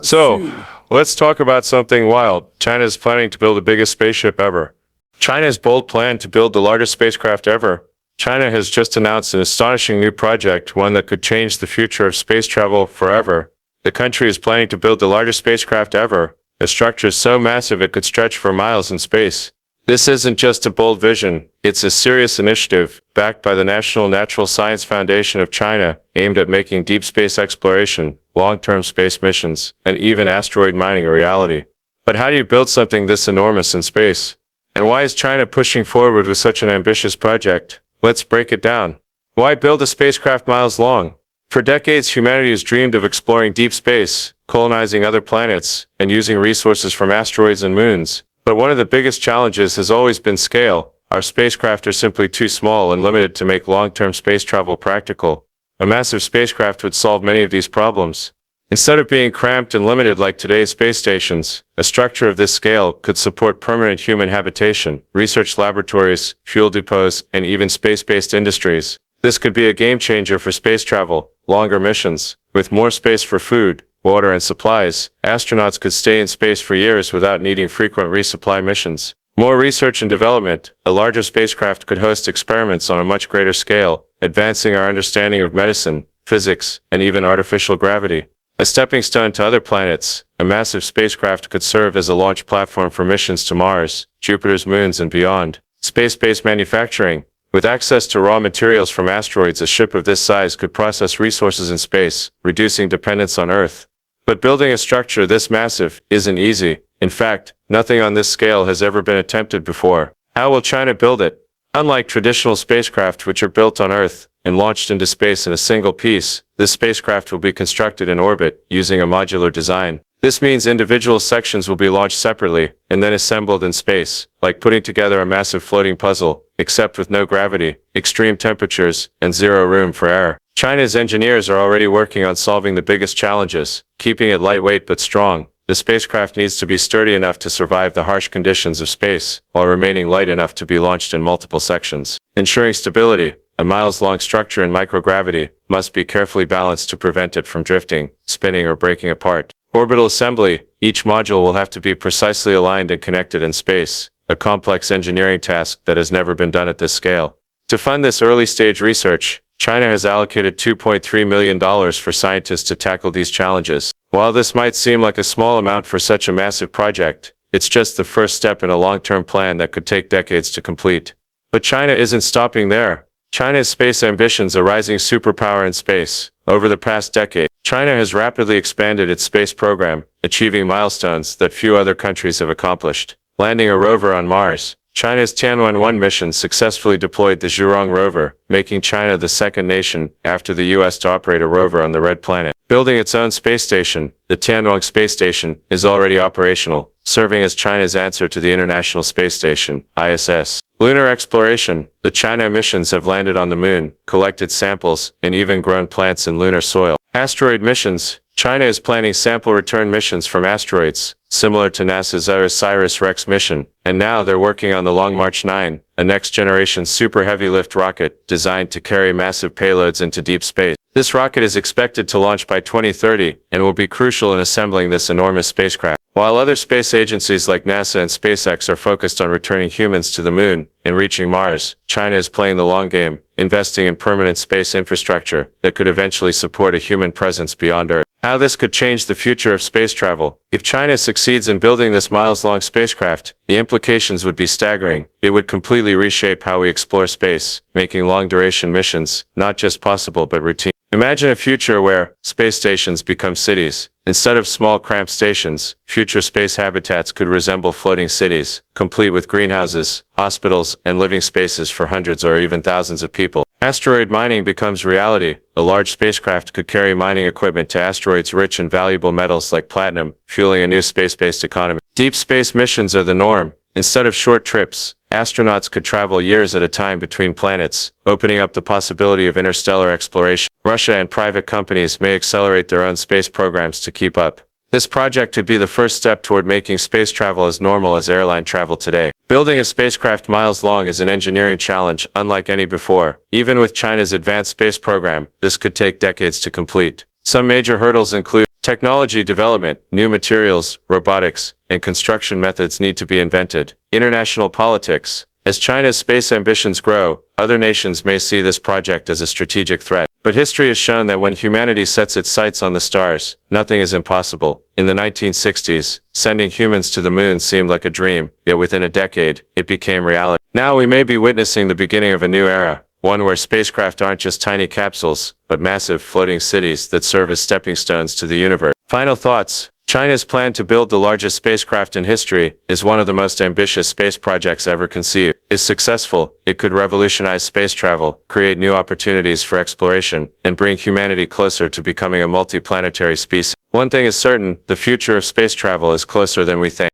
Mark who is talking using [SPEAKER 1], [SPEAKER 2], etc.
[SPEAKER 1] So, let's talk about something wild. China is planning to build the biggest spaceship ever. China's bold plan to build the largest spacecraft ever. China has just announced an astonishing new project, one that could change the future of space travel forever. The country is planning to build the largest spacecraft ever, a structure so massive it could stretch for miles in space. This isn't just a bold vision, it's a serious initiative, backed by the National Natural Science Foundation of China, aimed at making deep space exploration, long-term space missions, and even asteroid mining a reality. But how do you build something this enormous in space? And why is China pushing forward with such an ambitious project? Let's break it down. Why build a spacecraft miles long? For decades, humanity has dreamed of exploring deep space, colonizing other planets, and using resources from asteroids and moons. But one of the biggest challenges has always been scale. Our spacecraft are simply too small and limited to make long-term space travel practical. A massive spacecraft would solve many of these problems. Instead of being cramped and limited like today's space stations, a structure of this scale could support permanent human habitation, research laboratories, fuel depots, and even space-based industries. This could be a game-changer for space travel, longer missions. With more space for food, water, and supplies, astronauts could stay in space for years without needing frequent resupply missions. More research and development, a larger spacecraft could host experiments on a much greater scale, advancing our understanding of medicine, physics, and even artificial gravity. A stepping stone to other planets, a massive spacecraft could serve as a launch platform for missions to Mars, Jupiter's moons, and beyond. Space-based manufacturing. With access to raw materials from asteroids, a ship of this size could process resources in space, reducing dependence on Earth. But building a structure this massive isn't easy. In fact, nothing on this scale has ever been attempted before. How will China build it? Unlike traditional spacecraft which are built on Earth and launched into space in a single piece, this spacecraft will be constructed in orbit, using a modular design. This means individual sections will be launched separately, and then assembled in space, like putting together a massive floating puzzle, except with no gravity, extreme temperatures, and zero room for error. China's engineers are already working on solving the biggest challenges, keeping it lightweight but strong. The spacecraft needs to be sturdy enough to survive the harsh conditions of space, while remaining light enough to be launched in multiple sections. Ensuring stability, a miles-long structure in microgravity, must be carefully balanced to prevent it from drifting, spinning, or breaking apart. Orbital assembly, each module will have to be precisely aligned and connected in space, a complex engineering task that has never been done at this scale. To fund this early-stage research, China has allocated $2.3 million for scientists to tackle these challenges. While this might seem like a small amount for such a massive project, it's just the first step in a long-term plan that could take decades to complete. But China isn't stopping there. China's space ambitions are rising superpower in space. Over the past decade, China has rapidly expanded its space program, achieving milestones that few other countries have accomplished. Landing a rover on Mars, China's Tianwen-1 mission successfully deployed the Zhurong rover, making China the second nation, after the US, to operate a rover on the Red Planet. Building its own space station, the Tianwen Space Station is already operational, serving as China's answer to the International Space Station, ISS. Lunar exploration, the China missions have landed on the Moon, collected samples, and even grown plants in lunar soil. Asteroid missions, China is planning sample return missions from asteroids, similar to NASA's OSIRIS-REx mission, and now they're working on the Long March 9, a next-generation super heavy-lift rocket designed to carry massive payloads into deep space. This rocket is expected to launch by 2030 and will be crucial in assembling this enormous spacecraft. While other space agencies like NASA and SpaceX are focused on returning humans to the Moon and reaching Mars, China is playing the long game, investing in permanent space infrastructure that could eventually support a human presence beyond Earth. How this could change the future of space travel. If China succeeds in building this miles-long spacecraft, the implications would be staggering. It would completely reshape how we explore space, making long-duration missions not just possible but routine. Imagine a future where space stations become cities. Instead of small cramped stations, future space habitats could resemble floating cities, complete with greenhouses, hospitals, and living spaces for hundreds or even thousands of people. Asteroid mining becomes reality. A large spacecraft could carry mining equipment to asteroids rich in valuable metals like platinum, fueling a new space-based economy. Deep space missions are the norm. Instead of short trips, astronauts could travel years at a time between planets, opening up the possibility of interstellar exploration. Russia and private companies may accelerate their own space programs to keep up. This project could be the first step toward making space travel as normal as airline travel today. Building a spacecraft miles long is an engineering challenge unlike any before. Even with China's advanced space program, this could take decades to complete. Some major hurdles include technology development, new materials, robotics, and construction methods need to be invented. International politics. As China's space ambitions grow, other nations may see this project as a strategic threat. But history has shown that when humanity sets its sights on the stars, nothing is impossible. In the 1960s, sending humans to the moon seemed like a dream, yet within a decade, it became reality. Now we may be witnessing the beginning of a new era, one where spacecraft aren't just tiny capsules, but massive floating cities that serve as stepping stones to the universe. Final thoughts. China's plan to build the largest spacecraft in history is one of the most ambitious space projects ever conceived. If successful, it could revolutionize space travel, create new opportunities for exploration, and bring humanity closer to becoming a multi-planetary species. One thing is certain, the future of space travel is closer than we think.